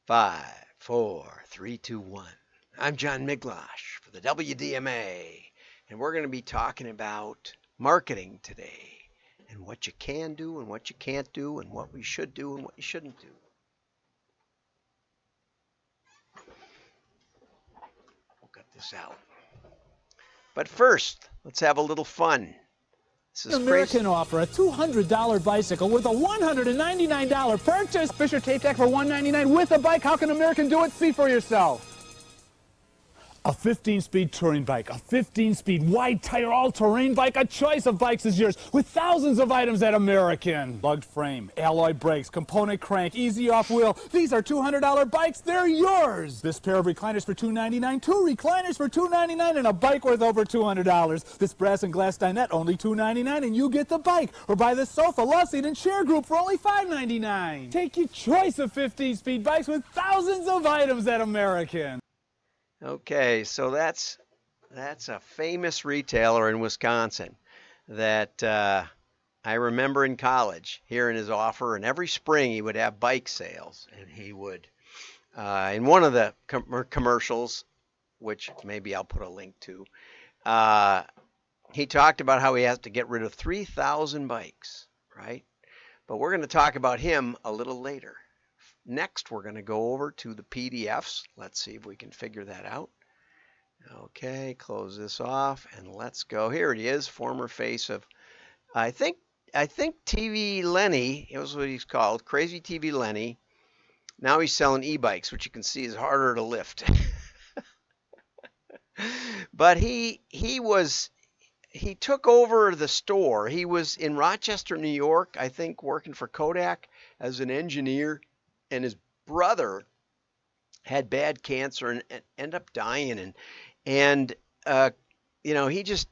Five, four, three, two, one. I'm John Miglosh for the WDMA, and we're going to be talking about marketing today and what you can do and what you can't do and what we should do and what you shouldn't do. We'll cut this out. But first, let's have a little fun. This is crazy. American offer a $200 bicycle with a $199 purchase. Fisher tape deck for $199 with a bike. How can American do it? See for yourself. A 15-speed touring bike, a 15-speed wide-tire all-terrain bike. A choice of bikes is yours with thousands of items at American. Lugged frame, alloy brakes, component crank, easy off-wheel. These are $200 bikes. They're yours. This pair of recliners for $299, two recliners for $299, and a bike worth over $200. This brass and glass dinette only $299, and you get the bike. Or buy this sofa, love seat, and chair group for only $599. Take your choice of 15-speed bikes with thousands of items at American. Okay, so that's a famous retailer in Wisconsin that I remember in college hearing his offer, and every spring he would have bike sales, and he would in one of the commercials, which maybe I'll put a link to, he talked about how he has to get rid of 3,000 bikes, right? But we're going to talk about him a little later. Next, we're going to go over to the PDFs. Let's see if we can figure that out. Okay, close this off, and let's go. Here it is, former face of, I think TV Lenny, it was what he's called, Crazy TV Lenny. Now he's selling e-bikes, which you can see is harder to lift. But he took over the store. He was in Rochester, New York, I think, working for Kodak as an engineer. And his brother had bad cancer and ended up dying, and he just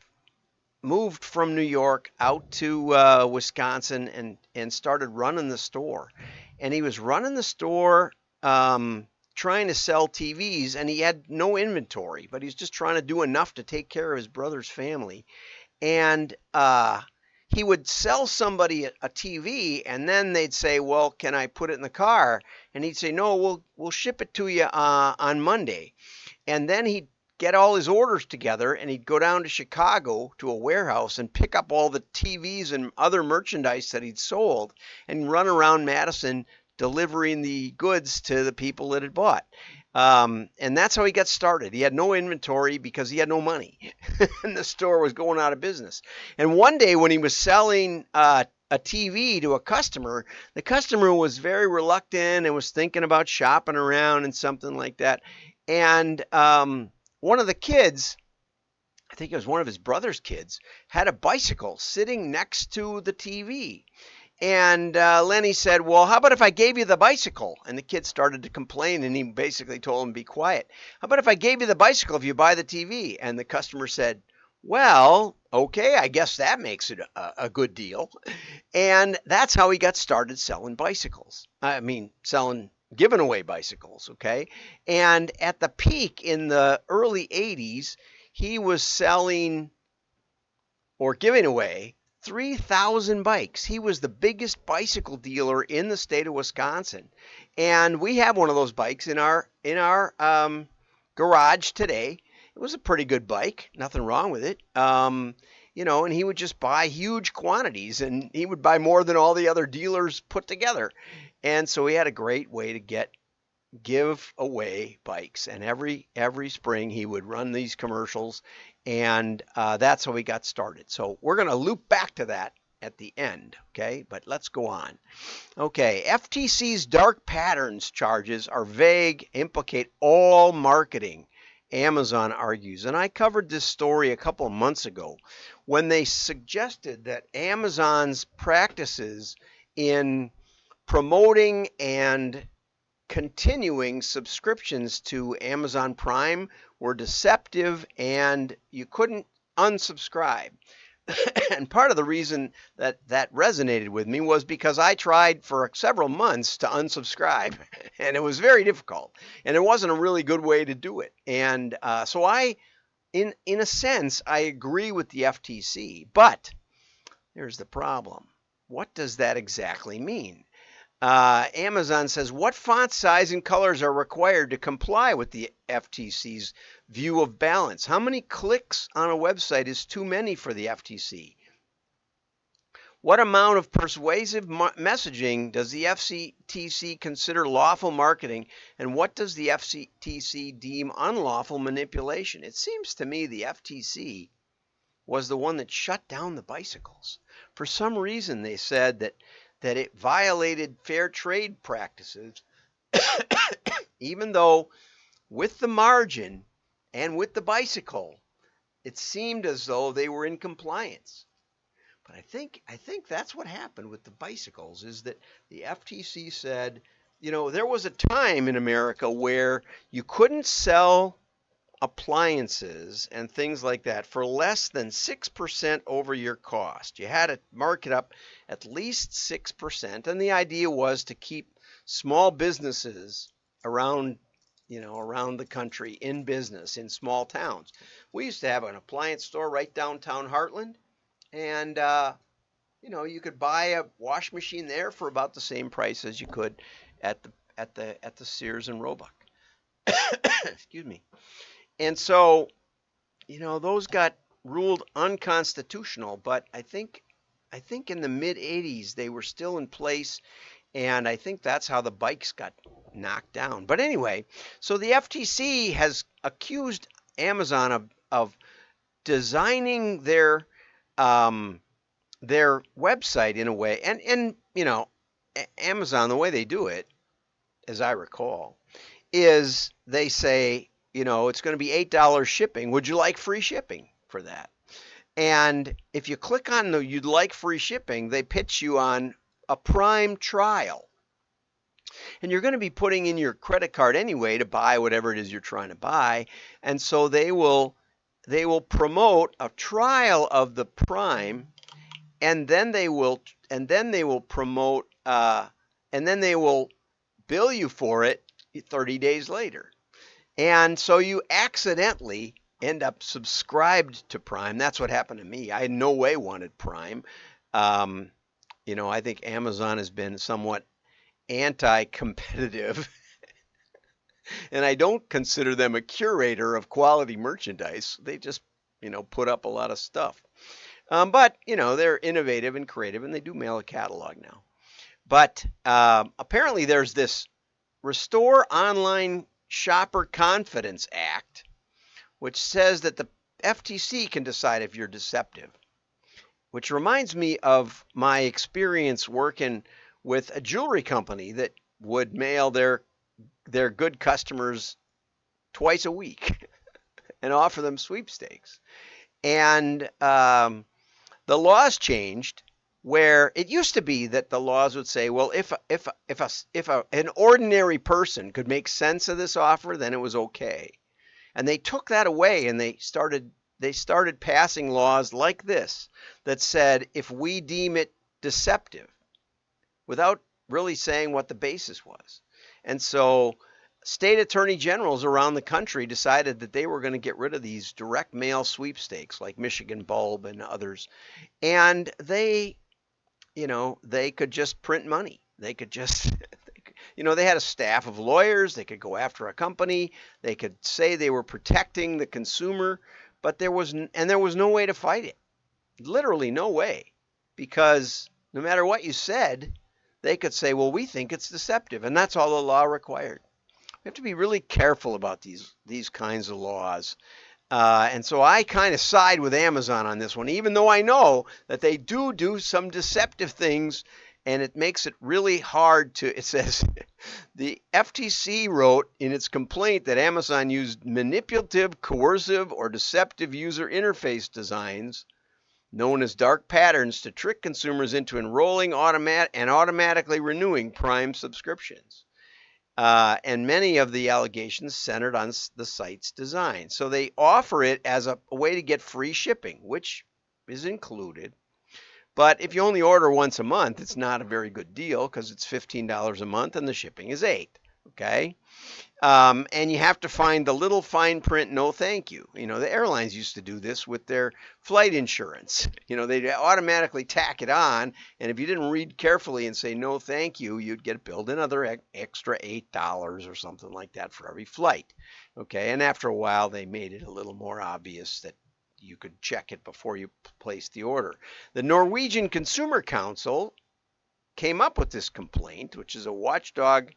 moved from New York out to Wisconsin and started running the store. And he was running the store trying to sell TVs, and he had no inventory, but he's just trying to do enough to take care of his brother's family. And he would sell somebody a TV, and then they'd say, well, can I put it in the car? And he'd say, no, we'll ship it to you on Monday. And then he'd get all his orders together, and he'd go down to Chicago to a warehouse and pick up all the TVs and other merchandise that he'd sold and run around Madison delivering the goods to the people that had bought. And that's how he got started. He had no inventory because he had no money, and the store was going out of business. And one day when he was selling a TV to a customer, the customer was very reluctant and was thinking about shopping around and something like that. And one of the kids, I think it was one of his brother's kids, had a bicycle sitting next to the TV. And Lenny said, well, how about if I gave you the bicycle? And the kid started to complain, and he basically told him, be quiet. How about if I gave you the bicycle if you buy the TV? And the customer said, well, okay, I guess that makes it a good deal. And that's how he got started selling bicycles. Selling giving away bicycles, okay? And at the peak in the early 80s, he was selling or giving away 3,000 bikes. He was the biggest bicycle dealer in the state of Wisconsin. And we have one of those bikes in our garage today. It was a pretty good bike, nothing wrong with it. And he would just buy huge quantities, and he would buy more than all the other dealers put together. And so he had a great way to give away bikes. And every spring he would run these commercials, and that's how he got started. So we're going to loop back to that at the end, okay? But let's go on. Okay, FTC's dark patterns charges are vague, implicate all marketing, Amazon argues. And I covered this story a couple of months ago when they suggested that Amazon's practices in promoting and continuing subscriptions to Amazon Prime were deceptive, and you couldn't unsubscribe. And part of the reason that resonated with me was because I tried for several months to unsubscribe, and it was very difficult, and there wasn't a really good way to do it. And so in a sense, I agree with the FTC, but here's the problem. What does that exactly mean? Amazon says, what font size and colors are required to comply with the FTC's view of balance? How many clicks on a website is too many for the FTC? What amount of persuasive messaging does the FTC consider lawful marketing, and what does the FTC deem unlawful manipulation? It seems to me the FTC was the one that shut down the bicycles. For some reason, they said that it violated fair trade practices, even though with the margin and with the bicycle, it seemed as though they were in compliance. But I think that's what happened with the bicycles is that the FTC said, there was a time in America where you couldn't sell appliances and things like that for less than 6% over your cost. You had to mark it up at least 6%, and the idea was to keep small businesses around the country in business in small towns. We used to have an appliance store right downtown Heartland, and you could buy a wash machine there for about the same price as you could at the Sears and Roebuck. Excuse me. And so, those got ruled unconstitutional, but I think in the mid 80s they were still in place, and I think that's how the bikes got knocked down. But anyway, so the FTC has accused Amazon of designing their website in a way, and Amazon, the way they do it, as I recall, is they say, it's going to be $8 shipping. Would you like free shipping for that? And if you click on the you'd like free shipping, they pitch you on a Prime trial. And you're going to be putting in your credit card anyway to buy whatever it is you're trying to buy. And so they will promote a trial of the Prime, and then they will promote and then they will bill you for it 30 days later. And so you accidentally end up subscribed to Prime. That's what happened to me. I in no way wanted Prime. I think Amazon has been somewhat anti-competitive, and I don't consider them a curator of quality merchandise. They just, put up a lot of stuff. But, they're innovative and creative, and they do mail a catalog now. But apparently there's this Restore Online Shopper Confidence Act, which says that the FTC can decide if you're deceptive, which reminds me of my experience working with a jewelry company that would mail their good customers twice a week and offer them sweepstakes. And the laws changed, where it used to be that the laws would say, well, if an ordinary person could make sense of this offer, then it was okay. And they took that away, and they started passing laws like this that said if we deem it deceptive, without really saying what the basis was. And so state attorney generals around the country decided that they were going to get rid of these direct mail sweepstakes like Michigan Bulb and others. And they could just print money. They could just, they had a staff of lawyers. They could go after a company. They could say they were protecting the consumer, but there was no way to fight it. Literally no way, because no matter what you said, they could say, well, we think it's deceptive, and that's all the law required. We have to be really careful about these kinds of laws. And so I kind of side with Amazon on this one, even though I know that they do some deceptive things, and it makes it really hard to, it says, the FTC wrote in its complaint that Amazon used manipulative, coercive, or deceptive user interface designs, known as dark patterns, to trick consumers into enrolling and automatically renewing Prime subscriptions. And many of the allegations centered on the site's design. So they offer it as a way to get free shipping, which is included. But if you only order once a month, it's not a very good deal because it's $15 a month and the shipping is $8. Okay. And you have to find the little fine print, no thank you. The airlines used to do this with their flight insurance. They'd automatically tack it on. And if you didn't read carefully and say no thank you, you'd get billed another extra $8 or something like that for every flight. Okay. And after a while, they made it a little more obvious that you could check it before you place the order. The Norwegian Consumer Council came up with this complaint, which is a watchdog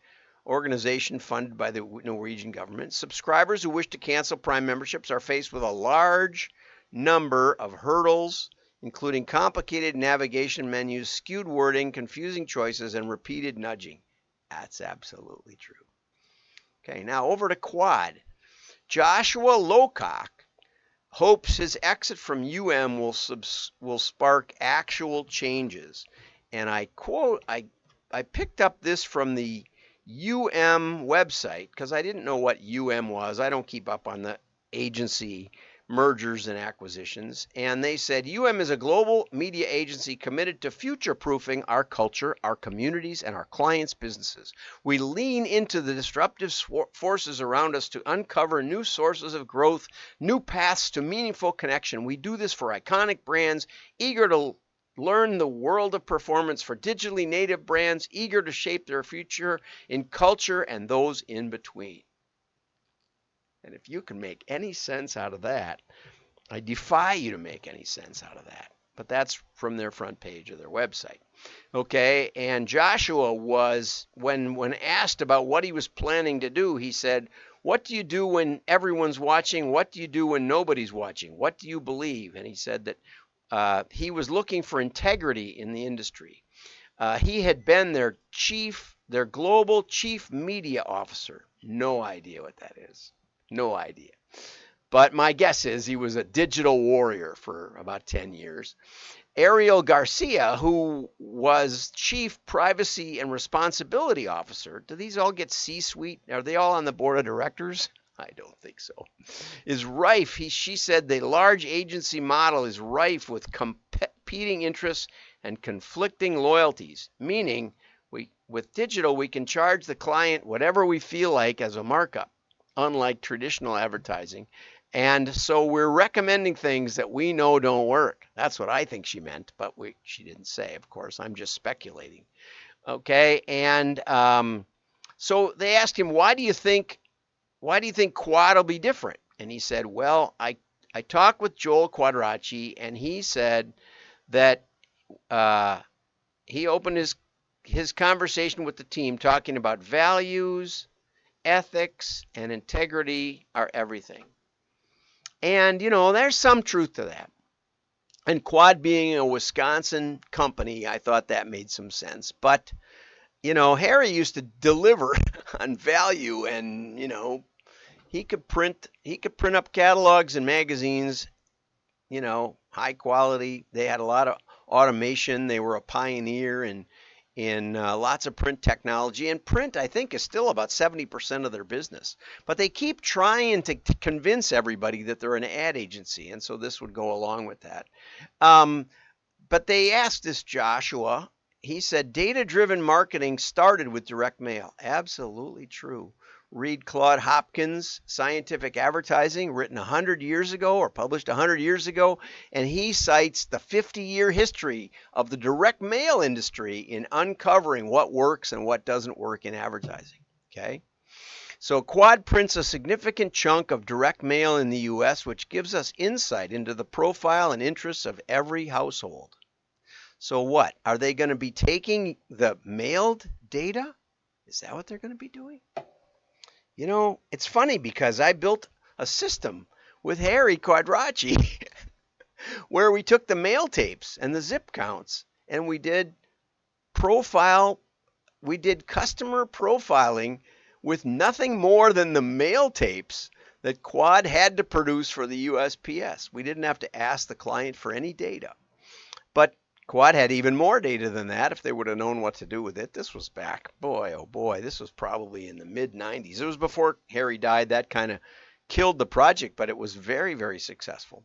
organization funded by the Norwegian government. Subscribers who wish to cancel Prime memberships are faced with a large number of hurdles, including complicated navigation menus, skewed wording, confusing choices, and repeated nudging. That's absolutely true. Okay, now over to Quad. Joshua Lowcock hopes his exit from will spark actual changes. And I quote, I picked up this from the website because I didn't know what was. I don't keep up on the agency mergers and acquisitions. And they said is a global media agency committed to future-proofing our culture, our communities, and our clients' businesses. We lean into the disruptive forces around us to uncover new sources of growth, new paths to meaningful connection. We do this for iconic brands, eager to learn the world of performance, for digitally native brands eager to shape their future in culture and those in between. And if you can make any sense out of that, I defy you to make any sense out of that. But that's from their front page of their website. Okay, and Joshua was, when asked about what he was planning to do, he said, "What do you do when everyone's watching? What do you do when nobody's watching? What do you believe?" And he said that he was looking for integrity in the industry. He had been their global chief media officer. No idea what that is. No idea. But my guess is he was a digital warrior for about 10 years. Ariel Garcia, who was chief privacy and responsibility officer. Do these all get C-suite? Are they all on the board of directors? I don't think so. Is rife. She said the large agency model is rife with competing interests and conflicting loyalties, meaning with digital we can charge the client whatever we feel like as a markup, unlike traditional advertising. And so we're recommending things that we know don't work. That's what I think she meant, but she didn't say, of course. I'm just speculating. Okay, and so they asked him, why do you think Quad will be different? And he said, well, I talked with Joel Quadracci, and he said that he opened his conversation with the team talking about values, ethics, and integrity are everything. And, there's some truth to that. And Quad being a Wisconsin company, I thought that made some sense. But, Harry used to deliver on value, and, he could print up catalogs and magazines, high quality. They had a lot of automation. They were a pioneer in lots of print technology. And print, I think, is still about 70% of their business. But they keep trying to convince everybody that they're an ad agency. And so this would go along with that. But they asked this Joshua. He said, data-driven marketing started with direct mail. Absolutely true. Read Claude Hopkins' Scientific Advertising, written 100 years ago or published 100 years ago, and he cites the 50-year history of the direct mail industry in uncovering what works and what doesn't work in advertising. Okay? So Quad prints a significant chunk of direct mail in the U.S., which gives us insight into the profile and interests of every household. So what? Are they going to be taking the mailed data? Is that what they're going to be doing? It's funny because I built a system with Harry Quadracci where we took the mail tapes and the zip counts and we did customer profiling with nothing more than the mail tapes that Quad had to produce for the USPS. We didn't have to ask the client for any data. But Quad had even more data than that if they would have known what to do with it. This was back, boy, oh boy, this was probably in the mid-90s. It was before Harry died. That kind of killed the project, but it was very, very successful.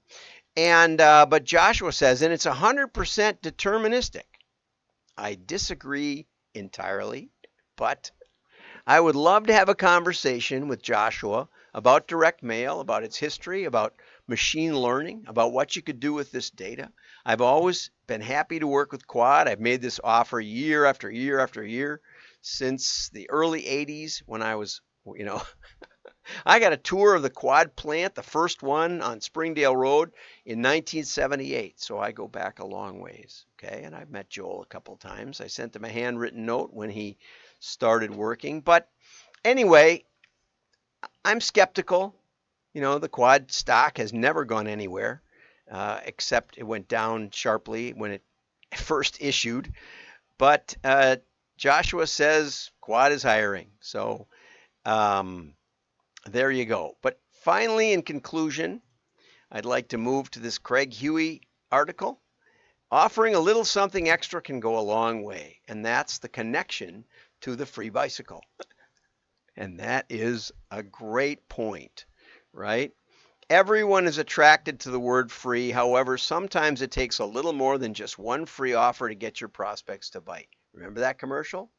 And but Joshua says, and it's 100% deterministic. I disagree entirely, but I would love to have a conversation with Joshua about direct mail, about its history, about machine learning, about what you could do with this data. I've always been happy to work with Quad. I've made this offer year after year after year since the early 80s when I was, you know, I got a tour of the Quad plant, the first one on Springdale Road in 1978. So I go back a long ways. Okay. And I've met Joel a couple times. I sent him a handwritten note when he started working. But anyway, I'm skeptical. You know, the Quad stock has never gone anywhere, except it went down sharply when it first issued. But Joshua says Quad is hiring. So um, there you go. But finally, in conclusion, I'd like to move to this Craig Huey article. Offering a little something extra can go a long way, and that's the connection to the free bicycle. And that is a great point, right? Everyone is attracted to the word free. However, sometimes it takes a little more than just one free offer to get your prospects to bite. Remember that commercial?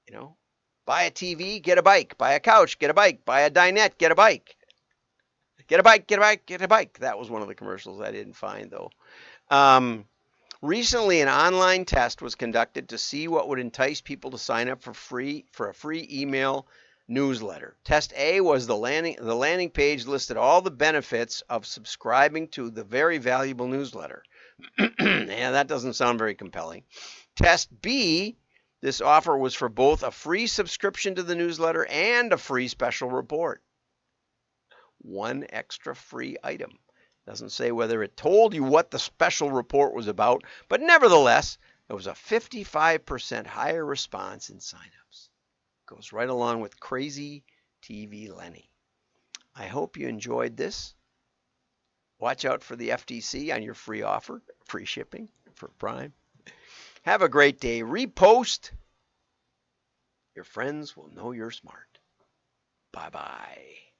You know, buy a TV, get a bike. Buy a couch, get a bike. Buy a dinette, get a bike. Get a bike, get a bike, get a bike. That was one of the commercials I didn't find, though. Recently, an online test was conducted to see what would entice people to sign up for a free email newsletter. Test A was the landing page listed all the benefits of subscribing to the very valuable newsletter. Yeah, that doesn't sound very compelling. Test B, this offer was for both a free subscription to the newsletter and a free special report. One extra free item. Doesn't say whether it told you what the special report was about, but nevertheless, there was a 55% higher response in signups. Goes right along with Crazy TV Lenny. I hope you enjoyed this. Watch out for the FTC on your free offer, free shipping for Prime. Have a great day. Repost. Your friends will know you're smart. Bye-bye.